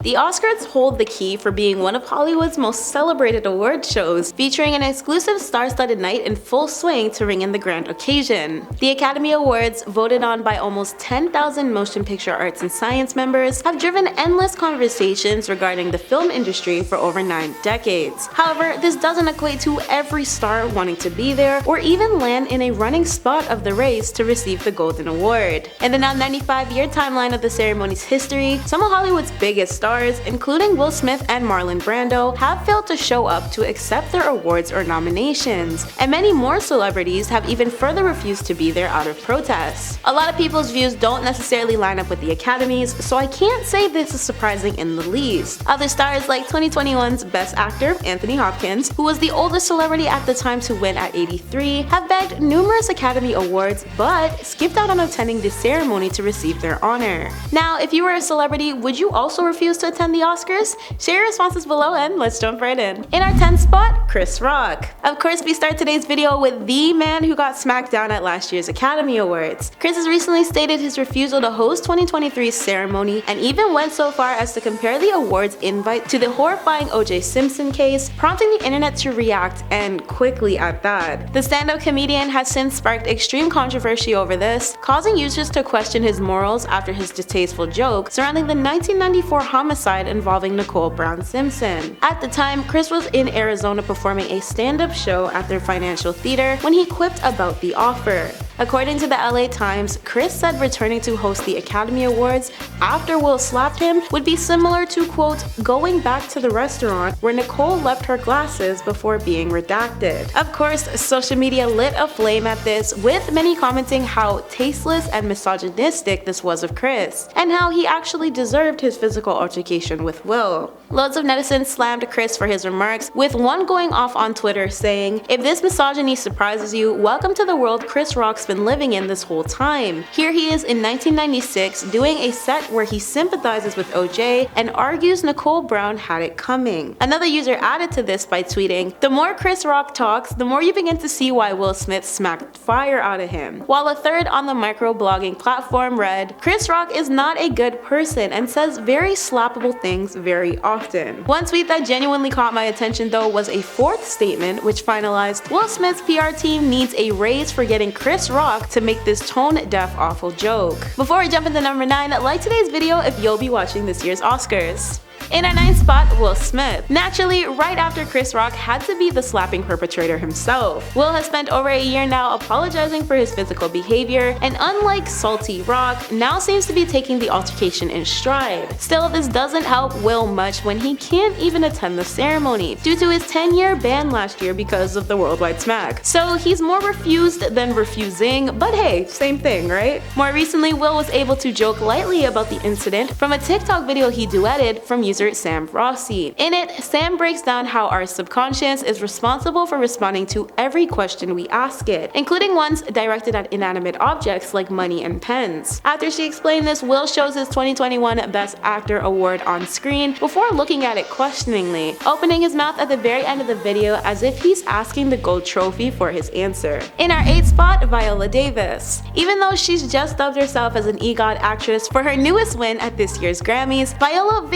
The Oscars hold the key for being one of Hollywood's most celebrated award shows, featuring an exclusive star-studded night in full swing to ring in the grand occasion. The Academy Awards, voted on by almost 10,000 motion picture arts and science members, have driven endless conversations regarding the film industry for over 9 decades. However, this doesn't equate to every star wanting to be there or even land in a running spot of the race to receive the Golden Award. In the now 95-year timeline of the ceremony's history, some of Hollywood's biggest stars, including Will Smith and Marlon Brando, have failed to show up to accept their awards or nominations, and many more celebrities have even further refused to be there out of protest. A lot of people's views don't necessarily line up with the Academy's, so I can't say this is surprising in the least. Other stars like 2021's Best Actor, Anthony Hopkins, who was the oldest celebrity at the time to win at 83, have bagged numerous Academy Awards but skipped out on attending the ceremony to receive their honor. Now, if you were a celebrity, would you also refuse to attend the Oscars? Share your responses below and let's jump right in. In our 10th spot, Chris Rock. Of course, we start today's video with the man who got smacked down at last year's Academy Awards. Chris has recently stated his refusal to host 2023's ceremony and even went so far as to compare the awards invite to the horrifying O.J. Simpson case, prompting the internet to react, and quickly at that. The stand-up comedian has since sparked extreme controversy over this, causing users to question his morals after his distasteful joke surrounding the 1994 homicide involving Nicole Brown Simpson. At the time, Chris was in Arizona performing a stand-up show at their Financial Theater when he quipped about the offer. According to the LA Times, Chris said returning to host the Academy Awards after Will slapped him would be similar to, quote, going back to the restaurant where Nicole left her glasses before being redacted. Of course, social media lit a flame at this, with many commenting how tasteless and misogynistic this was of Chris, and how he actually deserved his physical altercation with Will. Loads of netizens slammed Chris for his remarks, with one going off on Twitter saying, "If this misogyny surprises you, welcome to the world Chris Rock's been living in this whole time. Here he is in 1996 doing a set where he sympathizes with OJ and argues Nicole Brown had it coming." Another user added to this by tweeting, "The more Chris Rock talks, the more you begin to see why Will Smith smacked fire out of him." While a third on the microblogging platform read, "Chris Rock is not a good person and says very slappable things very often." One tweet that genuinely caught my attention though was a fourth statement which finalized, "Will Smith's PR team needs a raise for getting Chris Rock to make this tone-deaf awful joke." Before we jump into number 9, like today's video if you'll be watching this year's Oscars. In our 9th spot, Will Smith. Naturally, right after Chris Rock had to be the slapping perpetrator himself. Will has spent over a year now apologizing for his physical behavior, and unlike Salty Rock, now seems to be taking the altercation in stride. Still, this doesn't help Will much when he can't even attend the ceremony, due to his 10-year ban last year because of the worldwide smack. So he's more refused than refusing, but hey, same thing, right? More recently, Will was able to joke lightly about the incident from a TikTok video he duetted from user Sam Rossi. In it, Sam breaks down how our subconscious is responsible for responding to every question we ask it, including ones directed at inanimate objects like money and pens. After she explained this, Will shows his 2021 Best Actor award on screen before looking at it questioningly, opening his mouth at the very end of the video as if he's asking the gold trophy for his answer. In our 8th spot, Viola Davis. Even though she's just dubbed herself as an EGOT actress for her newest win at this year's Grammys, Viola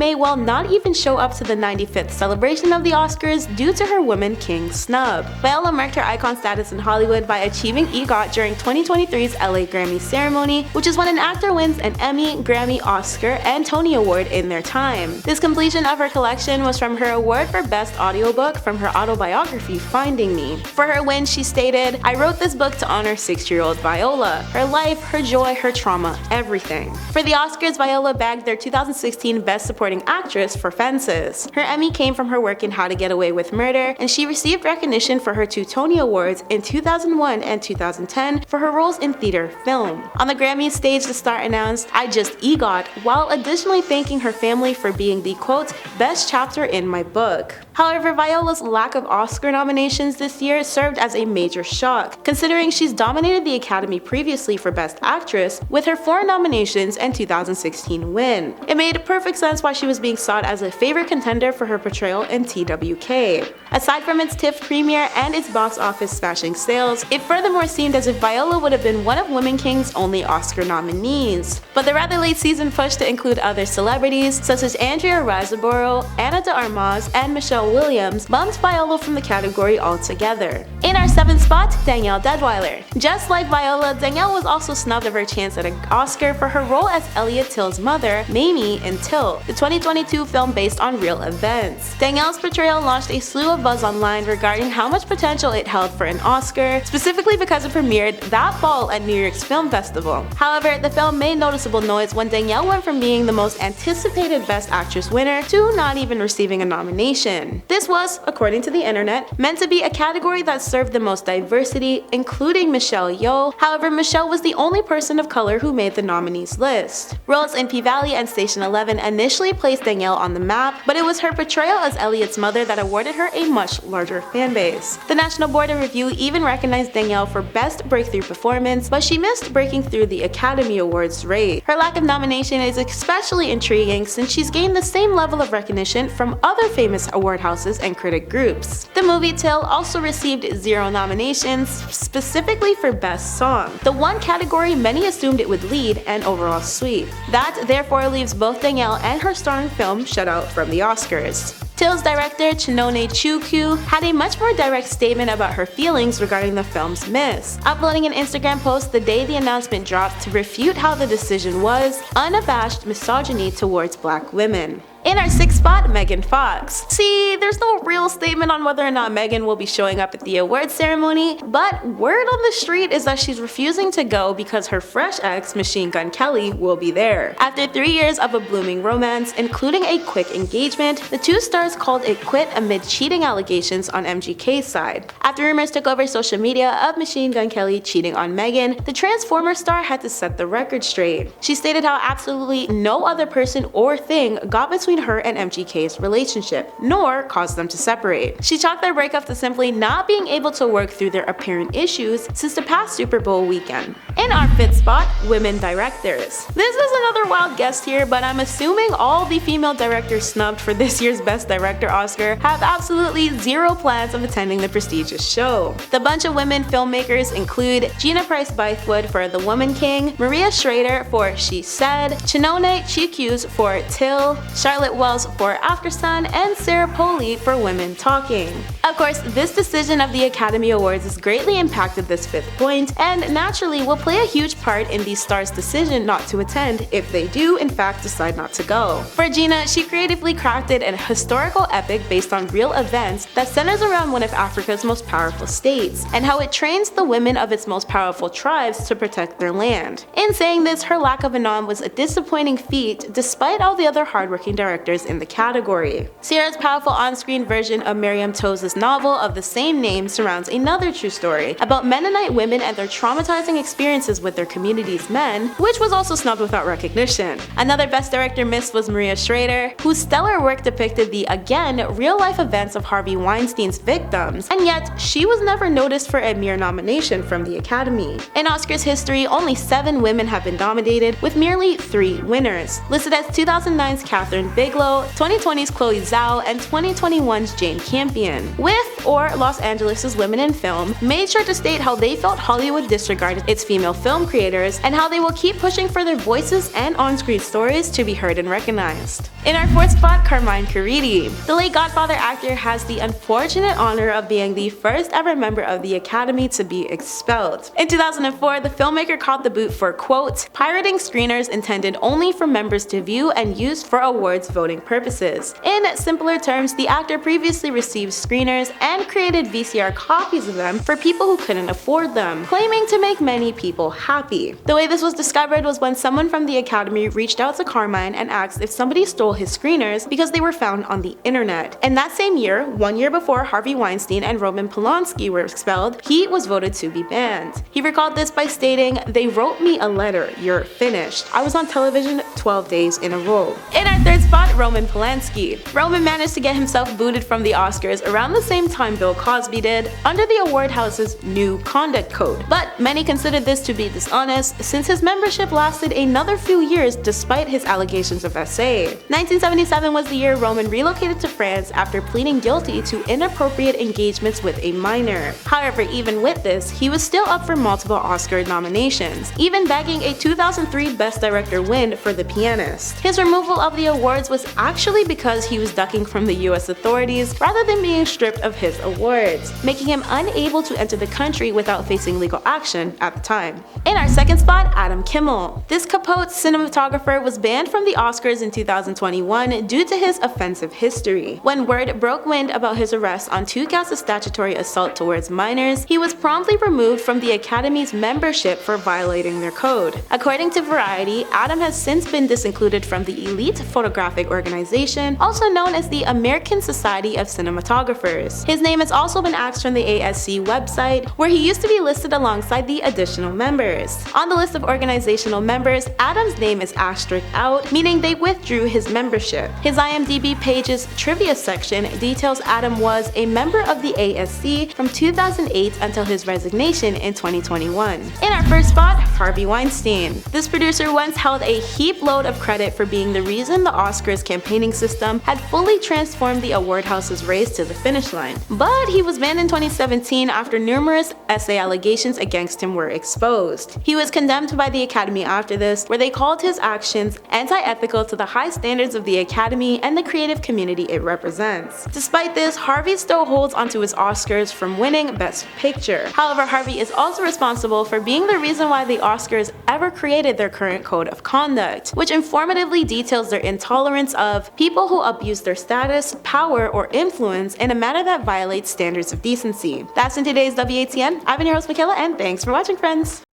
may well not even show up to the 95th celebration of the Oscars due to her Women King snub. Viola marked her icon status in Hollywood by achieving EGOT during 2023's LA Grammy ceremony, which is when an actor wins an Emmy, Grammy, Oscar, and Tony Award in their time. This completion of her collection was from her award for Best Audiobook from her autobiography, Finding Me. For her win, she stated, "I wrote this book to honor 6-year-old Viola. Her life, her joy, her trauma, everything." For the Oscars, Viola bagged their 2016 Best Supporting Actress for Fences. Her Emmy came from her work in How to Get Away with Murder, and she received recognition for her 2 Tony Awards in 2001 and 2010 for her roles in theater film. On the Grammy stage, the star announced, "I just EGOT," while additionally thanking her family for being the, quote, Best Chapter in My Book. However, Viola's lack of Oscar nominations this year served as a major shock, considering she's dominated the Academy previously for Best Actress with her 4 nominations and 2016 win. It made perfect sense why she was being sought as a favorite contender for her portrayal in TWK. Aside from its TIFF premiere and its box office smashing sales, it furthermore seemed as if Viola would have been one of Women King's only Oscar nominees. But the rather late season push to include other celebrities such as Andrea Riseborough, Ana de Armas, and Michelle Williams bumped Viola from the category altogether. In our 7th spot, Daniella Deadwyler. Just like Viola, Danielle was also snubbed of her chance at an Oscar for her role as Elliot Till's mother, Mamie, in Till, the 2022 film based on real events. Danielle's portrayal launched a slew of buzz online regarding how much potential it held for an Oscar, specifically because it premiered that fall at New York's Film Festival. However, the film made noticeable noise when Danielle went from being the most anticipated Best Actress winner to not even receiving a nomination. This was, according to the internet, meant to be a category that served the most diversity, including Michelle Yeoh. However, Michelle was the only person of color who made the nominees list. Roles in P-Valley and Station 11 initially placed Danielle on the map, but it was her portrayal as Elliot's mother that awarded her a much larger fanbase. The National Board of Review even recognized Danielle for Best Breakthrough Performance, but she missed breaking through the Academy Awards race. Her lack of nomination is especially intriguing since she's gained the same level of recognition from other famous award houses and critic groups. The movie Till also received 0 nominations, specifically for Best Song, the one category many assumed it would lead and overall sweep. That therefore leaves both Danielle and her starring film shut out from the Oscars. Till's director, Chinone Chukwu, had a much more direct statement about her feelings regarding the film's miss, uploading an Instagram post the day the announcement dropped to refute how the decision was unabashed misogyny towards Black women. In our 6th spot, Megan Fox. See, there's no real statement on whether or not Megan will be showing up at the awards ceremony, but word on the street is that she's refusing to go because her fresh ex, Machine Gun Kelly, will be there. After 3 years of a blooming romance, including a quick engagement, the two stars called it quit amid cheating allegations on MGK's side. After rumors took over social media of Machine Gun Kelly cheating on Megan, the Transformer star had to set the record straight. She stated how absolutely no other person or thing got between her and MGK's relationship, nor caused them to separate. She chalked their breakup to simply not being able to work through their apparent issues since the past Super Bowl weekend. In our 5th spot, women directors. This is another wild guest here, but I'm assuming all the female directors snubbed for this year's Best Director Oscar have absolutely 0 plans of attending the prestigious show. The bunch of women filmmakers include Gina Price Bythewood for The Woman King, Maria Schrader for She Said, Chinone Chukwu for Till, Charlotte Wells for Aftersun, and Sarah Polley for Women Talking. Of course, this decision of the Academy Awards has greatly impacted this 5th point, and naturally will play a huge part in these stars' decision not to attend if they do in fact decide not to go. For Gina, she creatively crafted an historical epic based on real events that centers around one of Africa's most powerful states, and how it trains the women of its most powerful tribes to protect their land. In saying this, her lack of a nom was a disappointing feat despite all the other hardworking directors in the category. Sierra's powerful on-screen version of Miriam Toews' novel of the same name surrounds another true story about Mennonite women and their traumatizing experiences with their community's men, which was also snubbed without recognition. Another Best Director miss was Maria Schrader, whose stellar work depicted the, again, real-life events of Harvey Weinstein's victims, and yet she was never noticed for a mere nomination from the Academy. In Oscars history, only 7 women have been nominated, with merely 3 winners, listed as 2009's Catherine Bigelow, 2020's Chloe Zhao, and 2021's Jane Campion. With or Los Angeles' Women in Film made sure to state how they felt Hollywood disregarded its female film creators and how they will keep pushing for their voices and on-screen stories to be heard and recognized. In our 4th spot, Carmine Caridi. The late Godfather actor has the unfortunate honor of being the first ever member of the Academy to be expelled. In 2004, the filmmaker caught the boot for, quote, pirating screeners intended only for members to view and used for awards voting purposes. In simpler terms, the actor previously received screeners and created VCR copies of them for people who couldn't afford them, claiming to make many people happy. The way this was discovered was when someone from the Academy reached out to Carmine and asked if somebody stole his screeners because they were found on the internet. And that same year, 1 year before Harvey Weinstein and Roman Polanski were expelled, he was voted to be banned. He recalled this by stating, "They wrote me a letter, you're finished. I was on television 12 days in a row." In our 3rd spot, spot, Roman Polanski. Roman managed to get himself booted from the Oscars around the same time Bill Cosby did, under the award house's new conduct code. But many considered this to be dishonest, since his membership lasted another few years despite his allegations of SA. 1977 was the year Roman relocated to France after pleading guilty to inappropriate engagements with a minor. However, even with this, he was still up for multiple Oscar nominations, even bagging a 2003 Best Director win for The Pianist. His removal of the awards was actually because he was ducking from the US authorities rather than being stripped of his awards, making him unable to enter the country without facing legal action at the time. In our second spot, Adam Kimmel. This Capote cinematographer was banned from the Oscars in 2021 due to his offensive history. When word broke wind about his arrest on 2 counts of statutory assault towards minors, he was promptly removed from the Academy's membership for violating their code. According to Variety, Adam has since been disincluded from the elite photographic organization, also known as the American Society of Cinematographers. His name has also been axed from the ASC website, where he used to be listed alongside the additional members. On the list of organizational members, Adam's name is asterisked out, meaning they withdrew his membership. His IMDb page's trivia section details Adam was a member of the ASC from 2008 until his resignation in 2021. In our first spot, Harvey Weinstein. This producer once held a heap load of credit for being the reason the Oscars campaigning system had fully transformed the award house's race to the finish line. But he was banned in 2017 after numerous SA allegations against him were exposed. He was condemned by the Academy after this, where they called his actions anti-ethical to the high standards of the Academy and the creative community it represents. Despite this, Harvey still holds onto his Oscars from winning Best Picture. However, Harvey is also responsible for being the reason why the Oscars ever created their current code of conduct, which informatively details their intolerance of people who abuse their status, power, or influence in a manner that violates standards of decency. That's in today's WATN. I've been your host, Michaela, and thanks for watching, friends!